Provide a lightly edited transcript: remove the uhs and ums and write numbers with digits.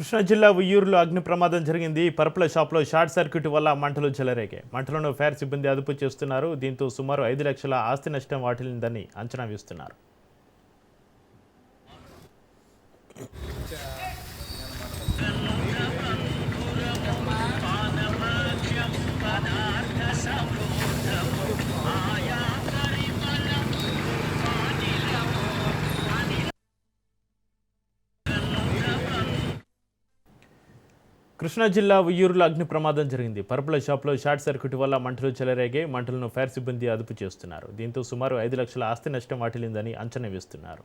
కృష్ణా జిల్లా ఉయ్యూరులో అగ్ని ప్రమాదం జరిగింది. పరుపుల షాప్లో షార్ట్ సర్క్యూట్ వల్ల మంటలు చెలరేగాయి. మంటలను ఫైర్ సిబ్బంది అదుపు చేస్తున్నారు. దీంతో సుమారు 5 లక్షల ఆస్తి నష్టం వాటిల్లిందని అంచనా వేస్తున్నారు. కృష్ణా జిల్లా ఉయ్యూరులో అగ్ని ప్రమాదం జరిగింది. పరుపుల షాప్లో షార్ట్ సర్క్యూట్ వల్ల మంటలు చెలరేగాయి. మంటలను ఫైర్ సిబ్బంది అదుపు చేస్తున్నారు. దీంతో సుమారు 5 లక్షల ఆస్తి నష్టం వాటిల్లిందని అంచనా వేస్తున్నారు.